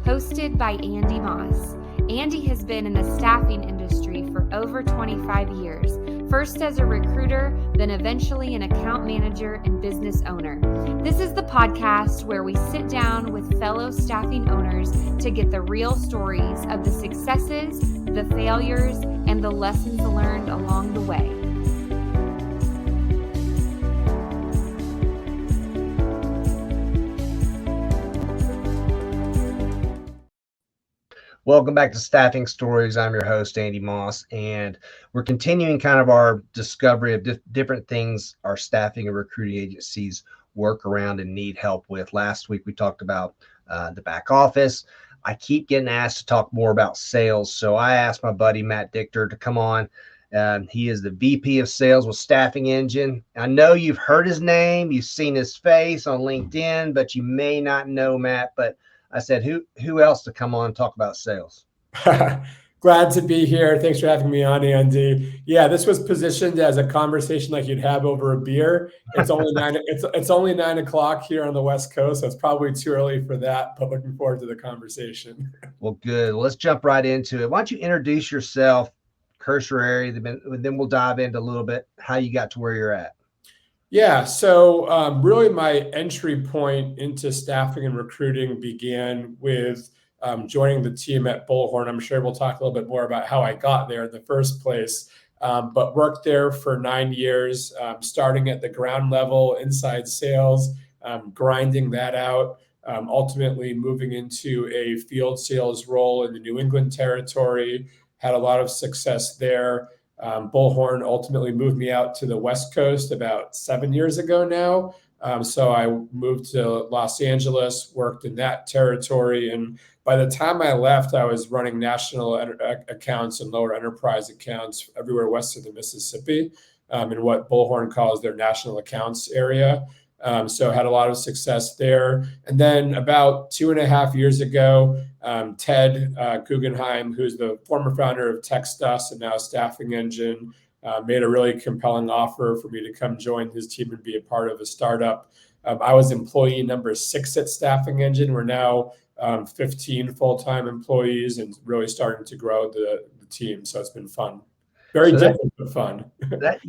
hosted by Andy Moss. Andy has been in the staffing industry for over 25 years, first as a recruiter, then eventually an account manager and business owner. This is the podcast where we sit down with fellow staffing owners to get the real stories of the successes, the failures, and the lessons learned along the way. Welcome back to Staffing Stories. I'm your host, Andy Moss, and we're continuing kind of our discovery of different things our staffing and recruiting agencies work around and need help with. Last week, we talked about the back office. I keep getting asked to talk more about sales, so I asked my buddy, Matt Dichter, to come on. He is the VP of Sales with Staffing Engine. I know you've heard his name, you've seen his face on LinkedIn, but you may not know Matt, but I said, who else to come on and talk about sales? Glad to be here. Thanks for having me on, Andy. Yeah, this was positioned as a conversation like you'd have over a beer. It's only it's only 9 o'clock here on the West Coast, so it's probably too early for that, but looking forward to the conversation. Well, good. Well, let's jump right into it. Why don't you introduce yourself, cursory, then we'll dive into a little bit how you got to where you're at. Yeah, so really my entry point into staffing and recruiting began with joining the team at Bullhorn. I'm sure we'll talk a little bit more about how I got there in the first place, but worked there for 9 years, starting at the ground level, inside sales, grinding that out, ultimately moving into a field sales role in the New England territory, had a lot of success there. Bullhorn ultimately moved me out to the West Coast about 7 years ago now. So I moved to Los Angeles, worked in that territory. And by the time I left, I was running national accounts and lower enterprise accounts everywhere west of the Mississippi, in what Bullhorn calls their national accounts area. So had a lot of success there. And then about 2.5 years ago, Ted Guggenheim, who's the former founder of TextUs and now Staffing Engine, made a really compelling offer for me to come join his team and be a part of a startup. I was employee number 6 at Staffing Engine. We're now 15 full-time employees and really starting to grow the team. So it's been fun. Very different, but fun. We're going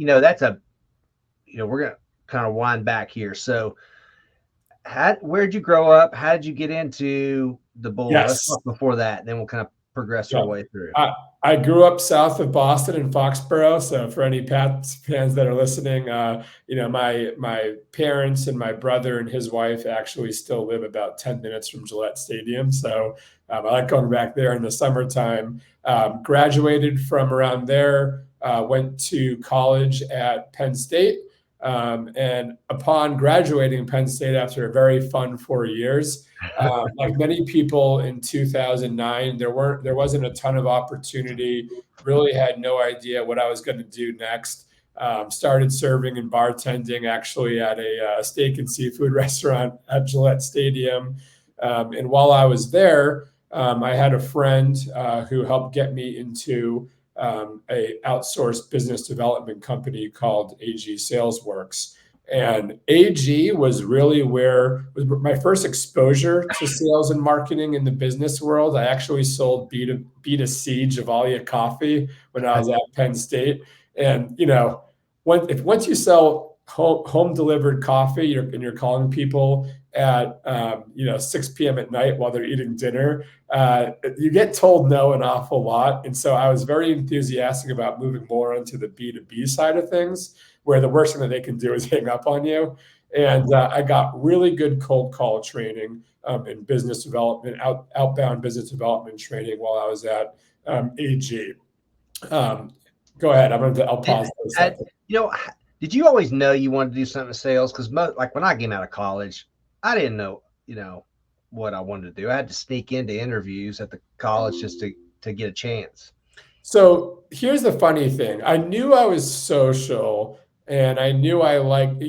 to kind of wind back here. So where'd you grow up? How did you get into the Bull? Yes. Let's talk before that, then we'll kind of progress our way through. I grew up south of Boston in Foxborough. So for any Pats fans that are listening, my parents and my brother and his wife actually still live about 10 minutes from Gillette Stadium. So I like going back there in the summertime. Graduated from around there, went to college at Penn State. And upon graduating Penn State after a very fun 4 years, like many people in 2009, there wasn't a ton of opportunity. Really had no idea what I was going to do next. Started serving and bartending actually at a steak and seafood restaurant at Gillette Stadium. And while I was there, I had a friend who helped get me into a outsourced business development company called AG Salesworks. And AG was really where was my first exposure to sales and marketing in the business world. I actually sold B2C Javalia coffee when I was at Penn State. And, once you sell home delivered coffee and you're calling people at 6 p.m. at night while they're eating dinner, you get told no an awful lot. And so I was very enthusiastic about moving more into the B2B side of things, where the worst thing that they can do is hang up on you. And I got really good cold call training in business development, outbound business development training while I was at AG. Go ahead. I'll pause for a second. Did you always know you wanted to do something in sales? Because like when I came out of college, I didn't know, what I wanted to do. I had to sneak into interviews at the college just to get a chance. So here's the funny thing. I knew I was social and I knew I liked,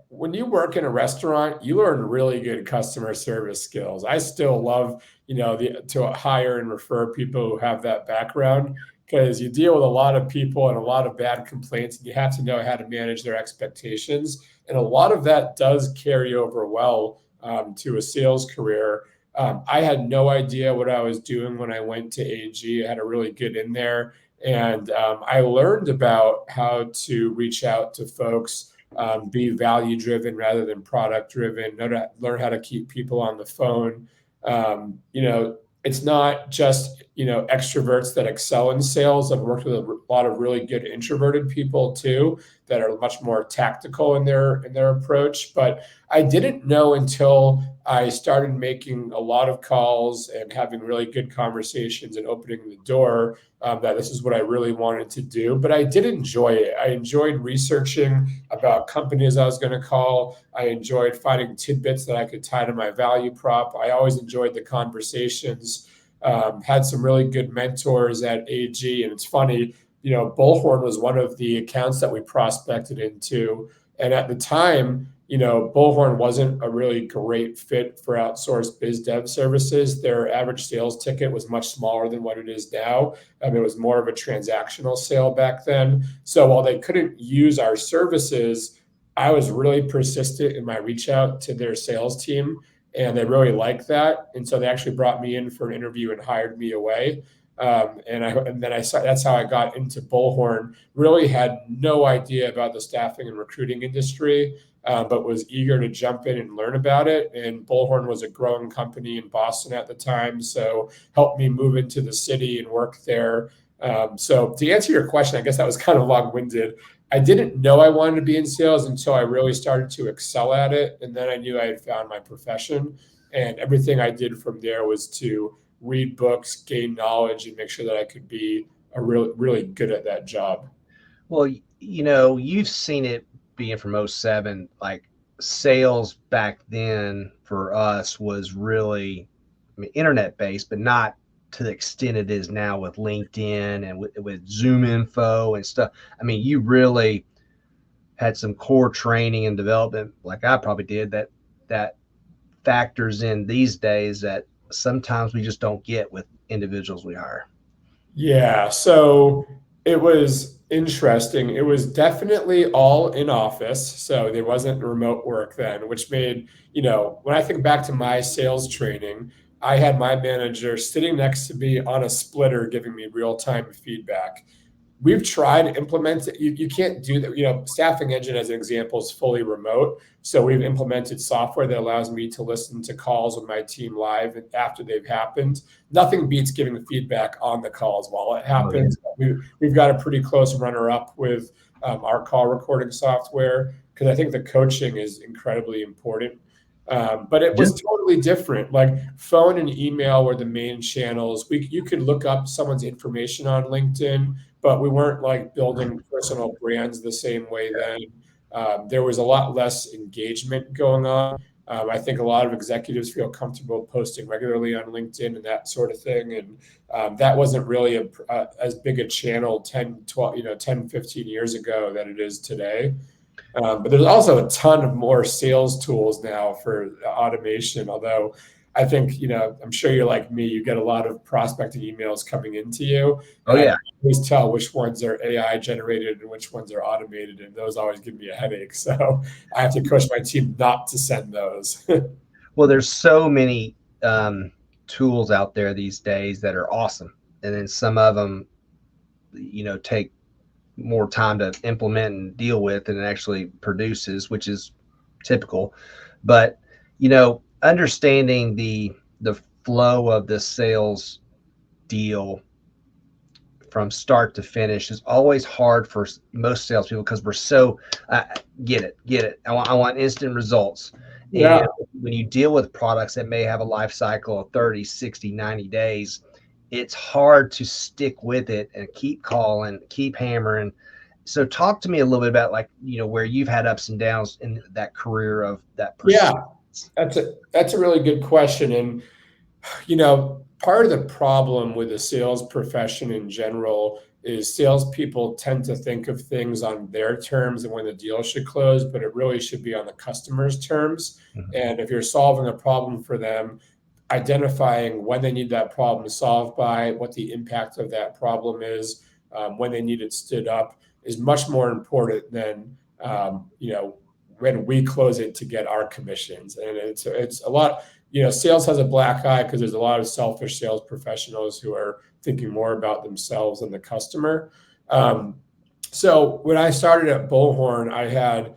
when you work in a restaurant, you learn really good customer service skills. I still love, to hire and refer people who have that background, because you deal with a lot of people and a lot of bad complaints, and you have to know how to manage their expectations. And a lot of that does carry over well to a sales career. I had no idea what I was doing when I went to AG. I had a really good in there. And I learned about how to reach out to folks, be value driven rather than product driven, learn how to keep people on the phone. It's not just, extroverts that excel in sales. I've worked with a lot of really good introverted people too that are much more tactical in their approach. But I didn't know until I started making a lot of calls and having really good conversations and opening the door, that this is what I really wanted to do. But I did enjoy it. I enjoyed researching about companies I was going to call. I enjoyed finding tidbits that I could tie to my value prop. I always enjoyed the conversations. Had some really good mentors at AG. And it's funny, Bullhorn was one of the accounts that we prospected into. And at the time, Bullhorn wasn't a really great fit for outsourced biz dev services. Their average sales ticket was much smaller than what it is now. It was more of a transactional sale back then. So while they couldn't use our services, I was really persistent in my reach out to their sales team, and they really liked that. And so they actually brought me in for an interview and hired me away. And then I saw that's how I got into Bullhorn. Really had no idea about the staffing and recruiting industry, but was eager to jump in and learn about it. And Bullhorn was a growing company in Boston at the time, so helped me move into the city and work there. So to answer your question, I guess that was kind of long-winded. I didn't know I wanted to be in sales until I really started to excel at it, and then I knew I had found my profession. And everything I did from there was to read books, gain knowledge, and make sure that I could be really good at that job. Well, you've seen it being from '07, like sales back then for us was really, internet based, but not to the extent it is now with LinkedIn and with Zoom info and stuff. You really had some core training and development, like I probably did, that factors in these days that sometimes we just don't get with individuals we hire. Yeah, so it was interesting. It was definitely all in office, so there wasn't remote work then, which made, when I think back to my sales training, I had my manager sitting next to me on a splitter giving me real-time feedback. We've tried to implement it. You can't do that. Staffing Engine, as an example, is fully remote. So we've implemented software that allows me to listen to calls with my team live after they've happened. Nothing beats giving the feedback on the calls while it happens. We've got a pretty close runner-up with our call recording software, because I think the coaching is incredibly important. But it was totally different. Like phone and email were the main channels. You could look up someone's information on LinkedIn, but we weren't like building personal brands the same way then. There was a lot less engagement going on. I think a lot of executives feel comfortable posting regularly on LinkedIn and that sort of thing. And that wasn't really as big a channel 10, 15 years ago that it is today. But there's also a ton of more sales tools now for automation, although I think, I'm sure you're like me, you get a lot of prospecting emails coming into you. Oh, yeah. I always tell which ones are AI generated and which ones are automated, and those always give me a headache. So I have to coach my team not to send those. Well, there's so many tools out there these days that are awesome. And then some of them, take more time to implement and deal with than it actually produces, which is typical. But, understanding the flow of the sales deal from start to finish is always hard for most salespeople, because we're so get it. I want instant results. Yeah. And when you deal with products that may have a life cycle of 30, 60, 90 days, it's hard to stick with it and keep calling, keep hammering. So talk to me a little bit about, like, where you've had ups and downs in that career of that pursuit. Yeah, that's a really good question. And, part of the problem with the sales profession in general is salespeople tend to think of things on their terms and when the deal should close, but it really should be on the customer's terms. Mm-hmm. And if you're solving a problem for them, identifying when they need that problem solved by, what the impact of that problem is, when they need it stood up, is much more important than, when we close it to get our commissions. And it's a lot. sales has a black eye because there's a lot of selfish sales professionals who are thinking more about themselves than the customer. So when I started at Bullhorn, I had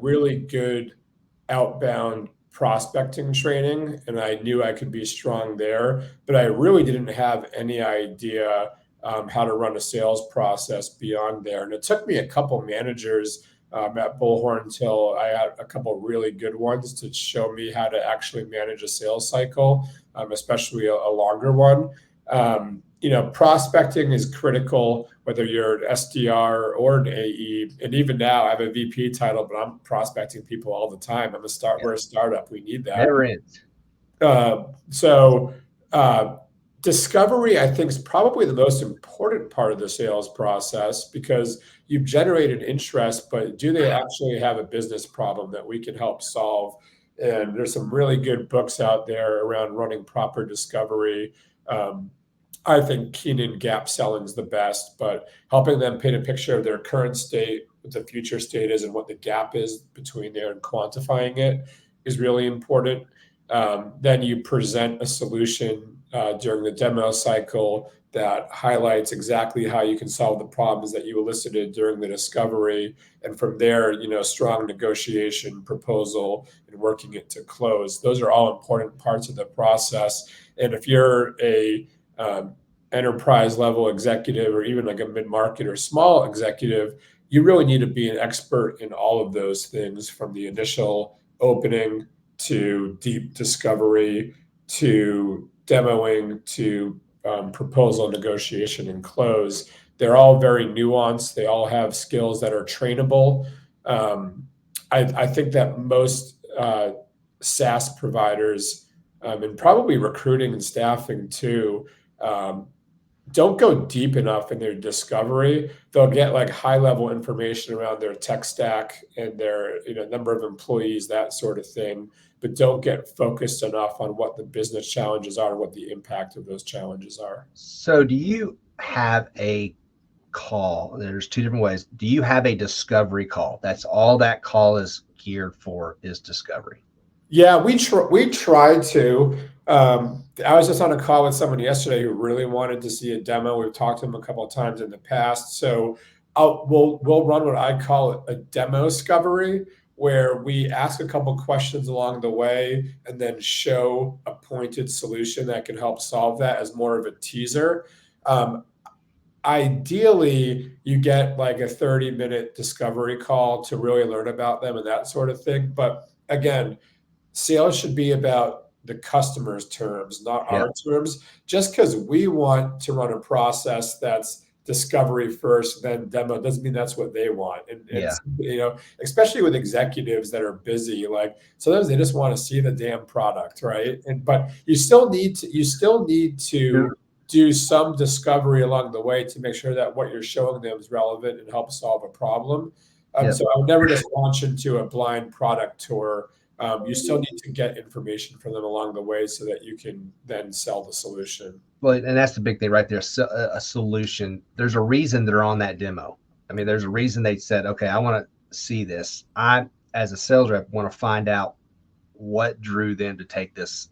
really good outbound prospecting training, and I knew I could be strong there, but I really didn't have any idea how to run a sales process beyond there. And it took me a couple managers at Bullhorn until I had a couple really good ones to show me how to actually manage a sales cycle, especially a longer one. Prospecting is critical, whether you're an SDR or an AE. And even now, I have a VP title, but I'm prospecting people all the time. We're a startup. We need that. Never ends. Discovery, I think, is probably the most important part of the sales process, because you've generated interest, but do they actually have a business problem that we can help solve? And there's some really good books out there around running proper discovery. I think Keenan gap selling is the best, but helping them paint a picture of their current state, what the future state is, and what the gap is between there, and quantifying it is really important. Then you present a solution during the demo cycle that highlights exactly how you can solve the problems that you elicited during the discovery. And from there, strong negotiation, proposal, and working it to close. Those are all important parts of the process. And if you're a enterprise level executive, or even like a mid-market or small executive, you really need to be an expert in all of those things, from the initial opening to deep discovery to demoing to proposal, negotiation, and close. They're all very nuanced. They all have skills that are trainable. I think that most SaaS providers, and probably recruiting and staffing too, don't go deep enough in their discovery. They'll get like high level information around their tech stack and their number of employees, that sort of thing, but don't get focused enough on what the business challenges are and what the impact of those challenges are. So do you have a call? There's two different ways. Do you have a discovery call? That's all that call is geared for, is discovery. Yeah, we try to. I was just on a call with someone yesterday who really wanted to see a demo. We've talked to him a couple of times in the past. So we'll run what I call a demo discovery, where we ask a couple questions along the way and then show a pointed solution that can help solve that as more of a teaser. Ideally, you get like a 30-minute discovery call to really learn about them and that sort of thing. But again, sales should be about the customer's terms, not our terms. Just because we want to run a process that's discovery first, then demo, doesn't mean that's what they want. And especially with executives that are busy, like sometimes they just want to see the damn product, right? But you still need to do some discovery along the way to make sure that what you're showing them is relevant and helps solve a problem. So I would never just launch into a blind product tour. You still need to get information from them along the way so that you can then sell the solution. Well, and that's the big thing right there. So, a solution. There's a reason they're on that demo. I mean, there's a reason they said, okay, I want to see this. I, as a sales rep, want to find out what drew them to take this.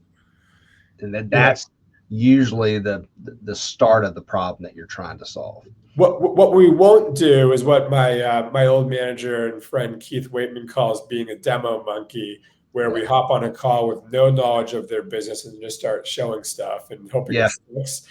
And that's usually the start of the problem that you're trying to solve. What we won't do is what my old manager and friend Keith Waitman calls being a demo monkey, where we hop on a call with no knowledge of their business and just start showing stuff and hoping it sticks.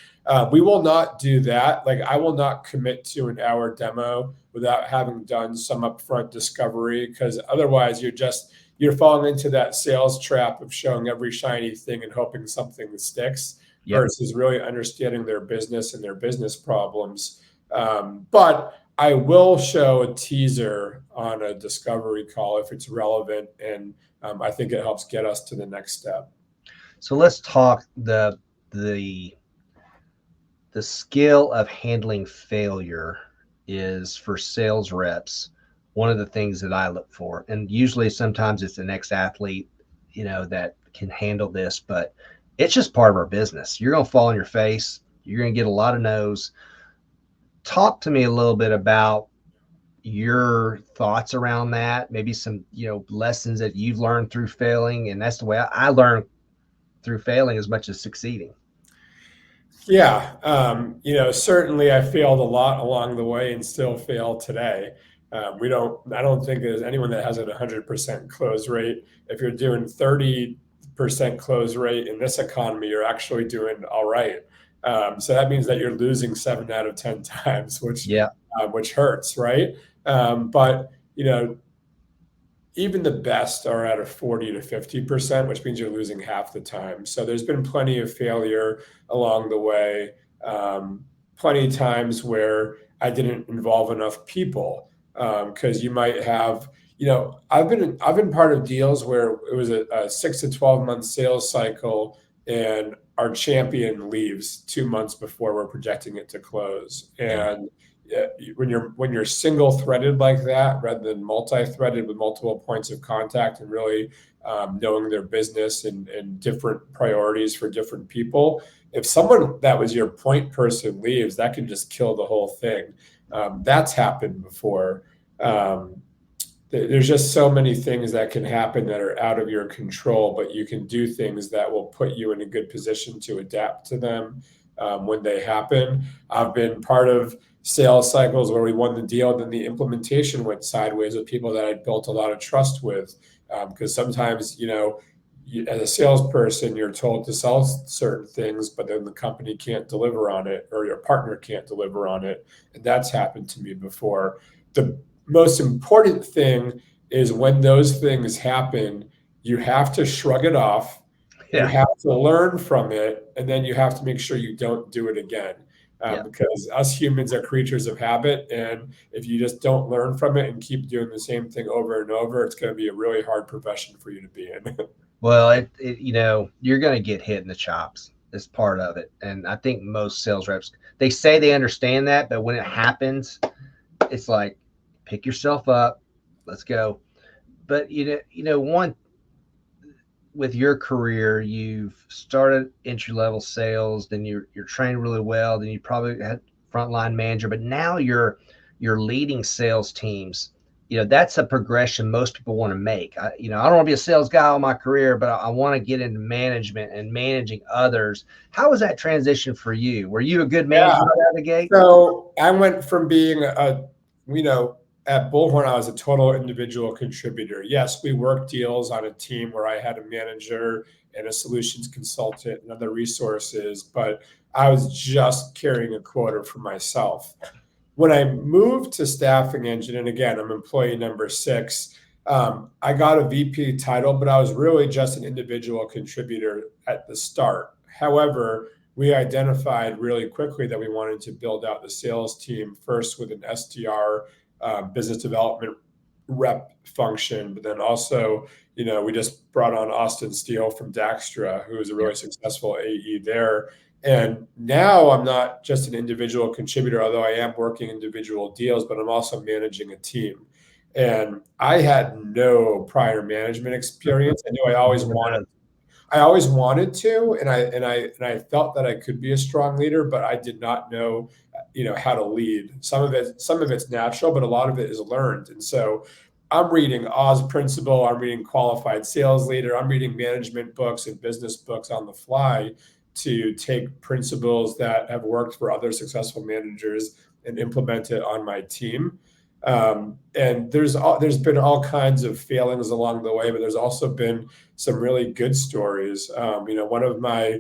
We will not do that. Like, I will not commit to an hour demo without having done some upfront discovery, because otherwise you're falling into that sales trap of showing every shiny thing and hoping something sticks versus really understanding their business and their business problems. But I will show a teaser on a discovery call if it's relevant, and I think it helps get us to the next step. So let's talk the skill of handling failure is, for sales reps, one of the things that I look for. And usually sometimes it's an ex-athlete, that can handle this, but it's just part of our business. You're going to fall on your face. You're going to get a lot of no's. Talk to me a little bit about your thoughts around that, maybe some, lessons that you've learned through failing. And that's the way I learn through failing as much as succeeding. Yeah, certainly I failed a lot along the way and still fail today. I don't think there's anyone that has a 100% close rate. If you're doing 30% close rate in this economy, you're actually doing all right. So that means that you're losing 7 out of 10 times, Yeah. which hurts, right? But even the best are at a 40 to 50%, which means you're losing half the time. So there's been plenty of failure along the way, plenty of times where I didn't involve enough people. Because you might have, I've been part of deals where it was a 6 to 12 month sales cycle, and our champion leaves 2 months before we're projecting it to close. And when you're single threaded like that rather than multi-threaded with multiple points of contact, and really knowing their business and different priorities for different people, if someone that was your point person leaves, that can just kill the whole thing. That's happened before. There's just so many things that can happen that are out of your control, but you can do things that will put you in a good position to adapt to them when they happen. I've been part of sales cycles where we won the deal, then the implementation went sideways with people that I built a lot of trust with. Because sometimes, as a salesperson, you're told to sell certain things, but then the company can't deliver on it, or your partner can't deliver on it. And that's happened to me before. The most important thing is when those things happen, you have to shrug it off. Yeah. You have to learn from it, and then you have to make sure you don't do it again. Because us humans are creatures of habit. And if you just don't learn from it and keep doing the same thing over and over, it's going to be a really hard profession for you to be in. Well, you're going to get hit in the chops as part of it. And I think most sales reps, they say they understand that, but when it happens, it's like, pick yourself up, let's go. But, with your career, you've started entry-level sales, then you're trained really well, then you probably had frontline manager, but now you're leading sales teams. That's a progression most people want to make. I don't want to be a sales guy all my career, but I want to get into management and managing others. How was that transition for you? Were you a good manager out of the gate? So I went from being at Bullhorn, I was a total individual contributor. Yes, we worked deals on a team where I had a manager and a solutions consultant and other resources, but I was just carrying a quota for myself. When I moved to staffing engine, and again, I'm employee number 6, I got a VP title, but I was really just an individual contributor at the start. However, we identified really quickly that we wanted to build out the sales team first with an SDR, business development rep function, but then also, we just brought on Austin Steele from Daxtra, who is a really successful AE there. And now I'm not just an individual contributor, although I am working individual deals, but I'm also managing a team. And I had no prior management experience. I knew I always wanted to, and I felt that I could be a strong leader, but I did not know, how to lead. Some of it's natural, but a lot of it is learned. And so I'm reading Oz Principle, I'm reading Qualified Sales Leader, I'm reading management books and business books on the fly to take principles that have worked for other successful managers and implement it on my team. And there's been all kinds of failings along the way, but there's also been some really good stories. One of my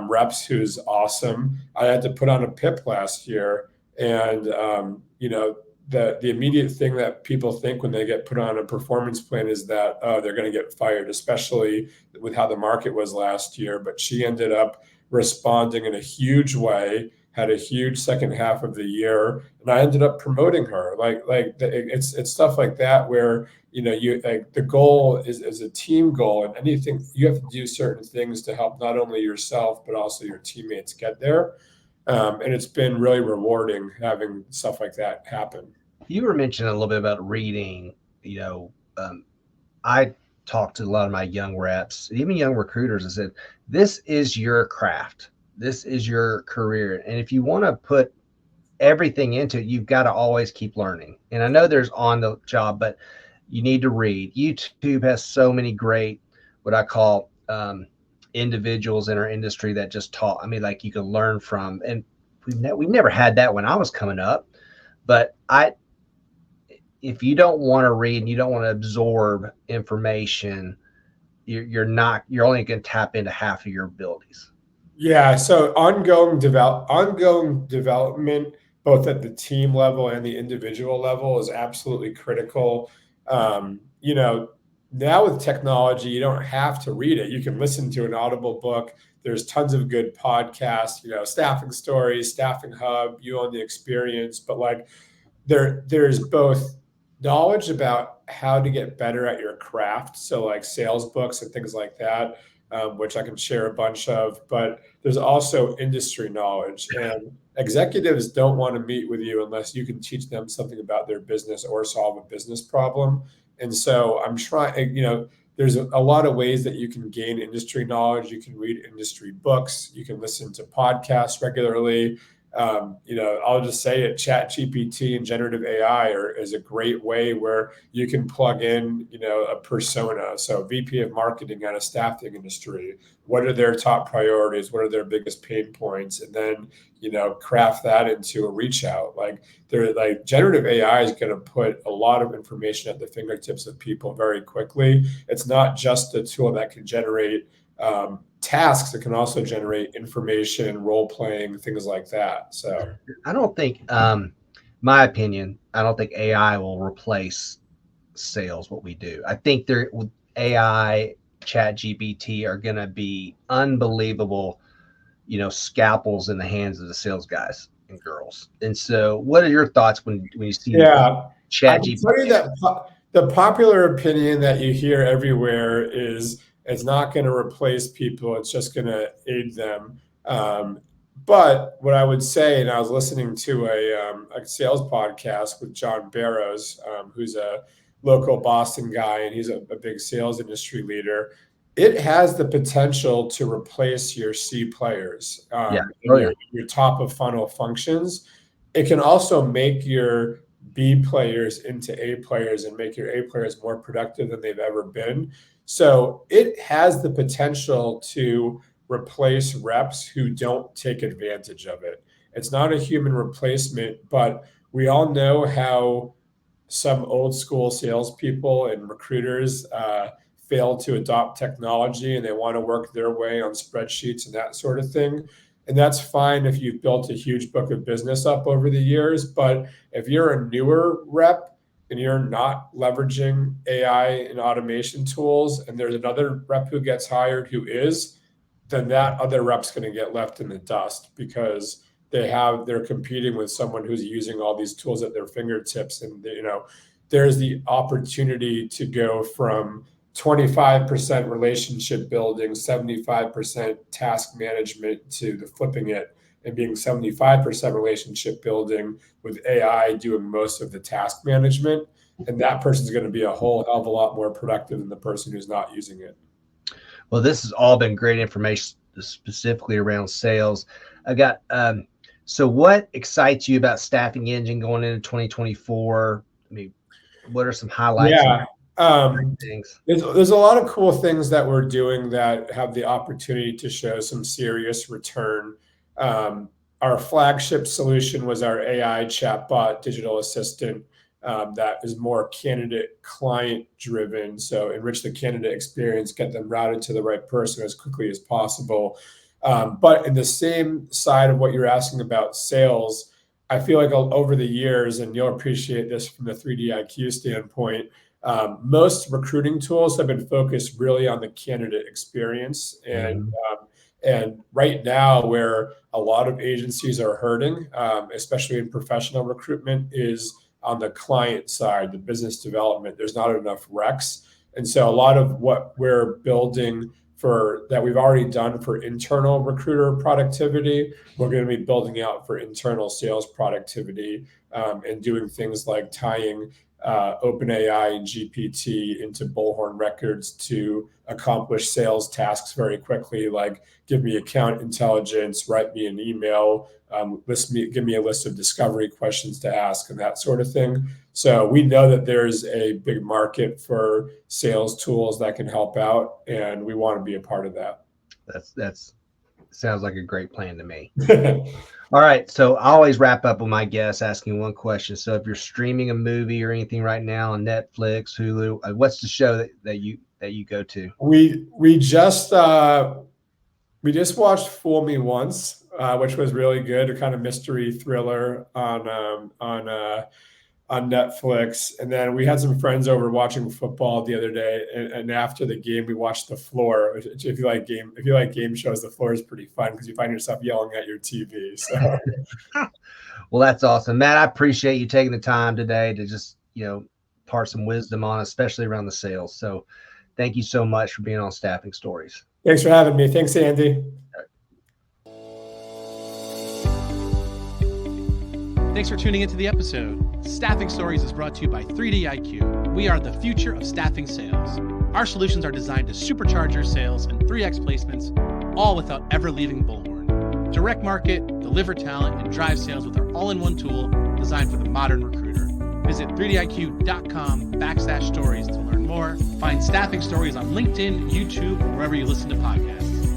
reps who's awesome, I had to put on a PIP last year, and the immediate thing that people think when they get put on a performance plan is that they're going to get fired, especially with how the market was last year. But she ended up responding in a huge way, had a huge second half of the year, and I ended up promoting her. It's stuff like that where the goal is a team goal, and anything you have to do certain things to help not only yourself but also your teammates get there. And it's been really rewarding having stuff like that happen. You were mentioning a little bit about reading. I talked to a lot of my young reps, even young recruiters, and said, this is your craft. This is your career. And if you want to put everything into it, you've got to always keep learning. And I know there's on the job, but you need to read. YouTube has so many great, what I call individuals in our industry that just taught. I mean, like you can learn from, and we've never had that when I was coming up. But if you don't want to read and you don't want to absorb information, you're only going to tap into half of your abilities. Yeah, so ongoing development, both at the team level and the individual level, is absolutely critical. You know, now with technology, you don't have to read it. You can listen to an Audible book. There's tons of good podcasts, you know, Staffing Stories, Staffing Hub, You Own the Experience. But like there's both knowledge about how to get better at your craft, so like sales books and things like that, which I can share a bunch of, but there's also industry knowledge, and executives don't want to meet with you unless you can teach them something about their business or solve a business problem. And so I'm trying, you know, there's a lot of ways that you can gain industry knowledge. You can read industry books, you can listen to podcasts regularly. You know, I'll just say it, Chat GPT and generative AI is a great way where you can plug in, you know, a persona. So VP of marketing at a staffing industry, what are their top priorities? What are their biggest pain points? And then, you know, craft that into a reach out. Like generative AI is going to put a lot of information at the fingertips of people very quickly. It's not just a tool that can generate tasks, that can also generate information, role playing, things like that. So I don't think, my opinion, I don't think AI will replace sales, what we do. I think there with AI, Chat GPT are going to be unbelievable, you know, scalpels in the hands of the sales guys and girls. And so what are your thoughts when you see yeah, I Chat can GPT? tell you that the popular opinion that you hear everywhere is it's not going to replace people, it's just going to aid them. But what I would say, and I was listening to a sales podcast with John Barrows, who's a local Boston guy, and he's a big sales industry leader. It has the potential to replace your C players, Yeah. and Oh yeah. your top of funnel functions. It can also make your B players into A players and make your A players more productive than they've ever been. So it has the potential to replace reps who don't take advantage of it. It's not a human replacement, but we all know how some old school salespeople and recruiters fail to adopt technology, and they want to work their way on spreadsheets and that sort of thing. And that's fine if you've built a huge book of business up over the years. But if you're a newer rep and you're not leveraging AI and automation tools, and there's another rep who gets hired who is, then that other rep's going to get left in the dust because they're competing with someone who's using all these tools at their fingertips. And you know, there's the opportunity to go from 25% relationship building, 75% task management, to the flipping it and being 75% relationship building with AI doing most of the task management. And that person's going to be a whole hell of a lot more productive than the person who's not using it. Well, this has all been great information specifically around sales. I got, so what excites you about Staffing Engine going into 2024? I mean, what are some highlights? Yeah. Things? There's a lot of cool things that we're doing that have the opportunity to show some serious return. Our flagship solution was our AI chatbot digital assistant, that is more candidate client driven. So enrich the candidate experience, get them routed to the right person as quickly as possible. But in the same side of what you're asking about sales, I feel like over the years, and you'll appreciate this from the 3D IQ standpoint, most recruiting tools have been focused really on the candidate experience. And right now, where a lot of agencies are hurting, especially in professional recruitment, is on the client side, the business development. There's not enough recs. And so a lot of what we're building for that we've already done for internal recruiter productivity, we're going to be building out for internal sales productivity, and doing things like tying OpenAI and GPT into Bullhorn records to accomplish sales tasks very quickly, like give me account intelligence, write me an email, give me a list of discovery questions to ask, and that sort of thing. So we know that there's a big market for sales tools that can help out, and we want to be a part of that. That's sounds like a great plan to me. All right. So I always wrap up with my guests asking one question. So if you're streaming a movie or anything right now on Netflix, Hulu, what's the show that you go to? We just watched Fool Me Once, which was really good, a kind of mystery thriller on Netflix. And then we had some friends over watching football the other day, and after the game we watched The Floor. Which, if you like game shows, The Floor is pretty fun because you find yourself yelling at your TV. So Well, that's awesome, Matt. I appreciate you taking the time today to just impart some wisdom on, especially around the sales. So thank you so much for being on Staffing Stories. Thanks for having me. Thanks, Andy. Thanks for tuning into the episode. Staffing Stories is brought to you by 3D-IQ. We are the future of staffing sales. Our solutions are designed to supercharge your sales and 3x placements, all without ever leaving Bullhorn. Direct market, deliver talent, and drive sales with our all-in-one tool designed for the modern recruiter. Visit 3diq.com/stories to learn more. Find Staffing Stories on LinkedIn, YouTube, or wherever you listen to podcasts.